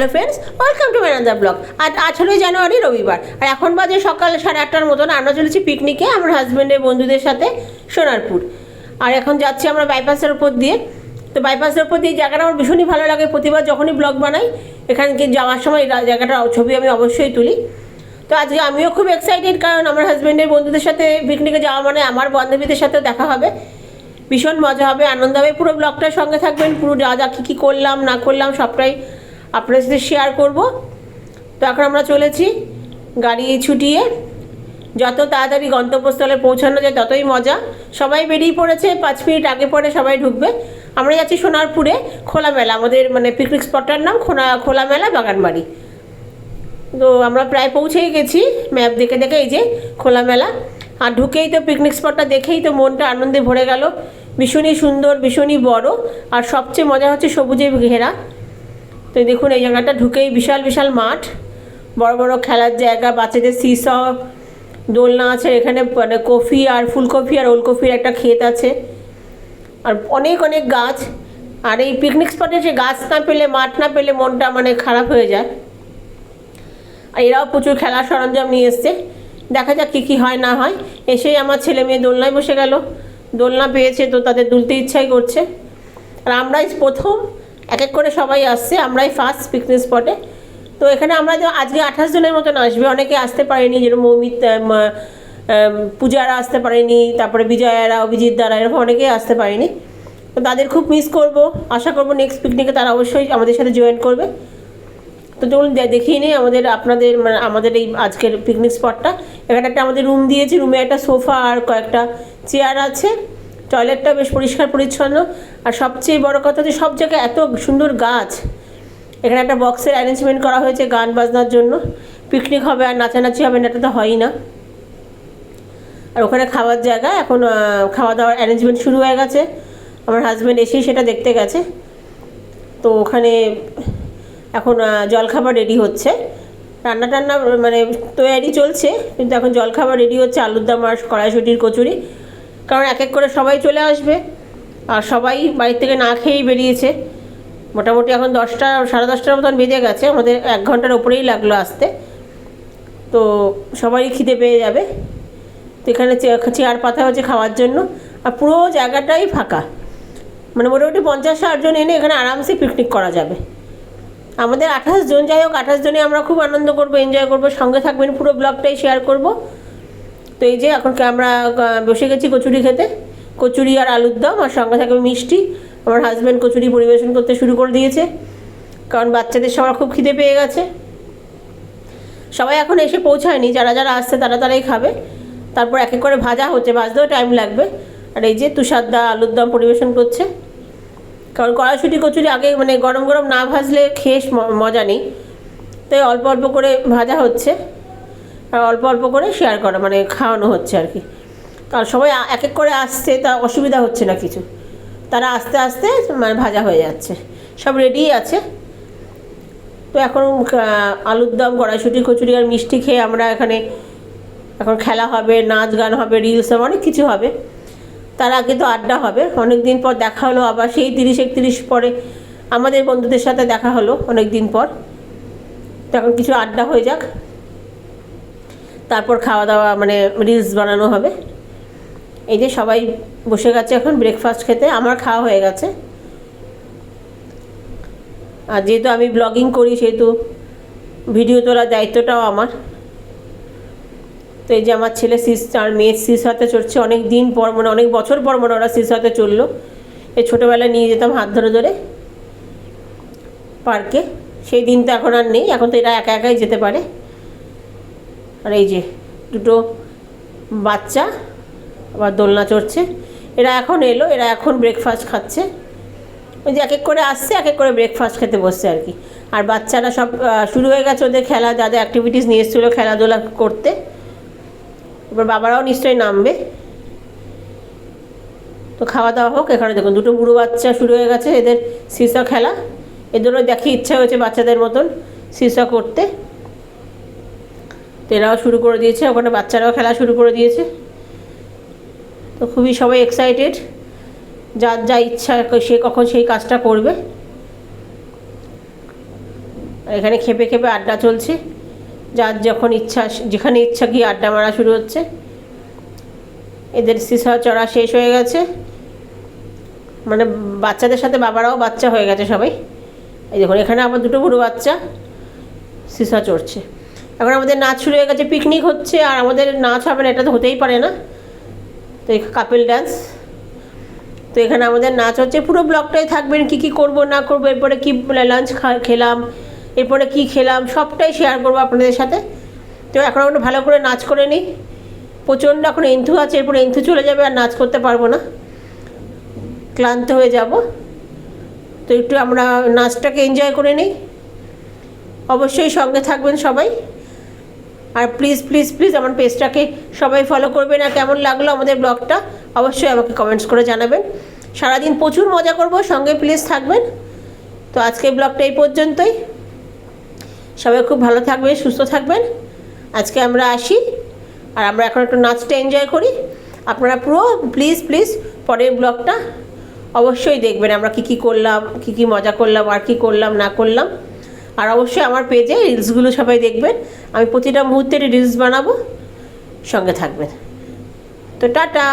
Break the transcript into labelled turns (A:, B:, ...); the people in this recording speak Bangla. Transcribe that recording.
A: হ্যালো ফ্রেন্ডস, ওয়েলকাম টু ম্যানাদার ব্লগ। আজ 18 জানুয়ারি রবিবার, আর এখন বাজে সকাল 8:30টার মতন। আমরা চলেছি পিকনিকে আমার হাজব্যান্ডের বন্ধুদের সাথে সোনারপুর। আর এখন যাচ্ছি আমরা বাইপাসের উপর দিয়ে। তো বাইপাসের উপর দিয়ে জায়গাটা আমার ভীষণই ভালো লাগে। প্রতিবার যখনই ব্লগ বানাই এখানকে যাওয়ার সময় জায়গাটার ছবি আমি অবশ্যই তুলি। তো আজকে আমিও খুব এক্সাইটেড, কারণ আমার হাজব্যান্ডের বন্ধুদের সাথে পিকনিকে যাওয়া মানে আমার বান্ধবীদের সাথেও দেখা হবে, ভীষণ মজা হবে, আনন্দ হবে। পুরো ব্লগটার সঙ্গে থাকবেন, পুরো যা যা কী কী করলাম না করলাম সবটাই আপনাদের সাথে শেয়ার করব। তো এখন আমরা চলেছি গাড়ি ছুটিয়ে। যত তাড়াতাড়ি গন্তব্যস্থলে পৌঁছানো যায় ততই মজা। সবাই বেরিয়ে পড়েছে, 5 মিনিট আগে পরে সবাই ঢুকবে। আমরা যাচ্ছি সোনারপুরে খোলামেলা, আমাদের মানে পিকনিক স্পটটার নাম খোলামেলা বাগানবাড়ি। তো আমরা প্রায় পৌঁছেই গেছি, ম্যাপ দেখে দেখে। এই যে খোলামেলা, আর ঢুকেই তো পিকনিক স্পটটা দেখেই তো মনটা আনন্দে ভরে গেল। ভীষণই সুন্দর, ভীষণই বড়, আর সবচেয়ে মজা হচ্ছে সবুজে ঘেরা। তো দেখুন এই জায়গাটা ঢুকেই বিশাল বিশাল মাঠ, বড় বড় খেলার জায়গা, বাচ্চাদের সিস, দোলনা আছে এখানে, মানে কফি আর ফুলকপি আর ওলকপির একটা ক্ষেত আছে, আর অনেক অনেক গাছ। আর এই পিকনিক স্পটে সে গাছ না পেলে, মাঠ না পেলে মনটা মানে খারাপ হয়ে যায়। আর এরাও প্রচুর খেলার সরঞ্জাম নিয়ে এসছে, দেখা যাক কী কী হয় না হয়। এসেই আমার ছেলে মেয়ে দোলনায় বসে গেল, দোলনা পেয়েছে তো তাদের দুলতে ইচ্ছাই করছে। আর আমরাই প্রথম, এক এক করে সবাই আসছে, আমরাই ফার্স্ট পিকনিক স্পটে। তো এখানে আমরা আজকে 28 জনের মতন আসবে, অনেকে আসতে পারেনি, যেরকম মৌমিত, পূজারা আসতে পারেনি, তারপরে বিজয়ারা, অভিজিৎ দ্বারা, এরকম অনেকেই আসতে পারেনি। তো তাদের খুব মিস করব, আশা করব নেক্সট পিকনিকে তারা অবশ্যই আমাদের সাথে জয়েন করবে। তো চলুন দেখিয়ে নিই আপনাদের মানে আমাদের এই আজকের পিকনিক স্পটটা। এখানে একটা আমাদের রুম দিয়েছি, রুমে একটা সোফা আর কয়েকটা চেয়ার আছে, টয়লেটটা বেশ পরিষ্কার পরিচ্ছন্ন। আর সবচেয়ে বড় কথা যে সব জায়গায় এত সুন্দর গাছ। এখানে একটা বক্সের অ্যারেঞ্জমেন্ট করা হয়েছে গান বাজনার জন্য। পিকনিক হবে আর নাচানাচি হবে না, এটা তো হয়ই না। আর ওখানে খাওয়ার জায়গা, এখন খাওয়া দাওয়ার অ্যারেঞ্জমেন্ট শুরু হয়ে গেছে, আমার হাজব্যান্ড এসেই সেটা দেখতে গেছে। তো ওখানে এখন জলখাবার রেডি হচ্ছে, রান্না টান্না মানে তৈরি চলছে, কিন্তু এখন জলখাবার রেডি হচ্ছে, আলুর দম আর কড়াইশুঁটির কচুরি। কারণ এক এক করে সবাই চলে আসবে, আর সবাই বাড়ি থেকে না খেয়েই বেরিয়েছে। মোটামুটি এখন 10টা 10:30টার মতন বেজে গেছে, আমাদের 1 ঘন্টার ওপরেই লাগলো আসতে। তো সবাই খিদে পেয়ে যাবে। তো এখানে চেয়ার পাতা হচ্ছে খাওয়ার জন্য, আর পুরো জায়গাটাই ফাঁকা, মানে মোটামুটি 50-60 জন এনে এখানে আরামসে পিকনিক করা যাবে। আমাদের 28 জন, যাই হোক 28 জনে আমরা খুব আনন্দ করবো, এনজয় করবো। সঙ্গে থাকবেন, পুরো ব্লগটাই শেয়ার করব। তো এই যে এখন আমরা বসে গেছি কচুরি খেতে, কচুরি আর আলুর দম, আর সঙ্গে থাকবে মিষ্টি। আমার হাজব্যান্ড কচুরি পরিবেশন করতে শুরু করে দিয়েছে, কারণ বাচ্চাদের সবার খুব খিদে পেয়ে গেছে। সবাই এখন এসে পৌঁছায়নি, যারা যারা আসছে তারাই খাবে। তারপর এক এক করে ভাজা হচ্ছে, ভাজতেও টাইম লাগবে। আর এই যে তুষারদা আলুর দম পরিবেশন করছে, কারণ কড়াইশুঁটি কচুরি আগে মানে গরম গরম না ভাজলে খেয়ে মজা নেই। তাই অল্প অল্প করে ভাজা হচ্ছে, আর অল্প অল্প করে শেয়ার করা মানে খাওয়ানো হচ্ছে আর কি। কারণ সবাই এক এক করে আসছে, তা অসুবিধা হচ্ছে না কিছু, তারা আস্তে আস্তে মানে ভাজা হয়ে যাচ্ছে, সব রেডি আছে। তো এখন আলুর দম, কড়াইশুঁটি কচুরি আর মিষ্টি খেয়ে আমরা এখানে এখন খেলা হবে, নাচ গান হবে, রিলস হবে, অনেক কিছু হবে। তার আগে তো আড্ডা হবে, অনেক দিন পর দেখা হলো আবার, সেই 30-31 পরে আমাদের বন্ধুদের সাথে দেখা হলো অনেক দিন পর। তো এখন কিছু আড্ডা হয়ে যাক, তারপর খাওয়া দাওয়া মানে রিলস বানানো হবে। এই যে সবাই বসে গেছে এখন ব্রেকফাস্ট খেতে, আমার খাওয়া হয়ে গেছে। আর যেহেতু আমি ব্লগিং করি, সেহেতু ভিডিও তোলার দায়িত্বটাও আমার। তো এই যে আমার ছেলে আর মেয়ে সিস হাতে চড়ছে, অনেক দিন পর, মানে অনেক বছর পর মনে ওরা সিস হাতে চললো। এই ছোটোবেলায় নিয়ে যেতাম হাত ধরে ধরে পার্কে, সেই দিন তো এখন আর নেই, এখন তো এরা একা একাই যেতে পারে। আর এই যে দুটো বাচ্চা আবার দোলনা চড়ছে, এরা এখন এলো, এরা এখন ব্রেকফাস্ট খাচ্ছে। ওই যে এক এক করে আসছে, এক এক করে ব্রেকফাস্ট খেতে বসছে আর কি। আর বাচ্চারা সব শুরু হয়ে গেছে ওদের খেলা, যাদের অ্যাক্টিভিটিস নিয়ে এসেছিলো খেলাধুলা করতে। এবার বাবারাও নিশ্চয়ই নামবে। তো খাওয়া দাওয়া হোক। এখানে দেখুন দুটো বুড়ো বাচ্চা শুরু হয়ে গেছে এদের সিসা খেলা, এদেরও দেখে ইচ্ছা হয়েছে বাচ্চাদের মতন সিসা করতে, তো এরাও শুরু করে দিয়েছে, ওখানে বাচ্চারাও খেলা শুরু করে দিয়েছে। তো খুবই সবাই এক্সাইটেড, যার যা ইচ্ছা সে কখন সেই কাজটা করবে। আর এখানে খেপে খেপে আড্ডা চলছে, যার যখন ইচ্ছা যেখানে ইচ্ছা গিয়ে আড্ডা মারা শুরু হচ্ছে। এদের সিসা চড়া শেষ হয়ে গেছে, মানে বাচ্চাদের সাথে বাবারাও বাচ্চা হয়ে গেছে সবাই। এই দেখুন এখানে আবার দুটো বুড়ো বাচ্চা সিসা চড়ছে। এখন আমাদের নাচ শুরু হয়ে গেছে, পিকনিক হচ্ছে আর আমাদের নাচ হবে না, এটা তো হতেই পারে না। তো এই কাপল ডান্স, তো এখানে আমাদের নাচ হচ্ছে। পুরো ব্লগটাই থাকবেন, কী কী করবো না করবো, এরপরে কী লাঞ্চ খেলাম, এরপরে কী খেলাম, সবটাই শেয়ার করবো আপনাদের সাথে। তো এখন আমরা ভালো করে নাচ করে নিই, প্রচণ্ড এখন এন্থু আছে, এরপরে এন্থু চলে যাবে আর নাচ করতে পারবো না, ক্লান্ত হয়ে যাব। তো একটু আমরা নাচটাকে এনজয় করে নিই, অবশ্যই সঙ্গে থাকবেন সবাই। আর প্লিজ প্লিজ প্লিজ আমার পেজটাকে সবাই ফলো করবেন। আর কেমন লাগলো আমাদের ব্লগটা অবশ্যই আমাকে কমেন্টস করে জানাবেন। সারাদিন প্রচুর মজা করব, সঙ্গে প্লিজ থাকবেন। তো আজকের ব্লগটা এই পর্যন্তই, সবাই খুব ভালো থাকবেন, সুস্থ থাকবেন। আজকে আমরা আসি, আর আমরা এখন একটু নাচটা এনজয় করি। আপনারা পুরো প্লিজ প্লিজ পরের ব্লগটা অবশ্যই দেখবেন, আমরা কী কী করলাম, কী কী মজা করলাম, আর কী করলাম না করলাম। আর অবশ্যই আমার পেজে রিলসগুলো সবাই দেখবেন, আমি প্রতিটা মুহূর্তের রিলস বানাবো, সঙ্গে থাকবেন। তো টাটা।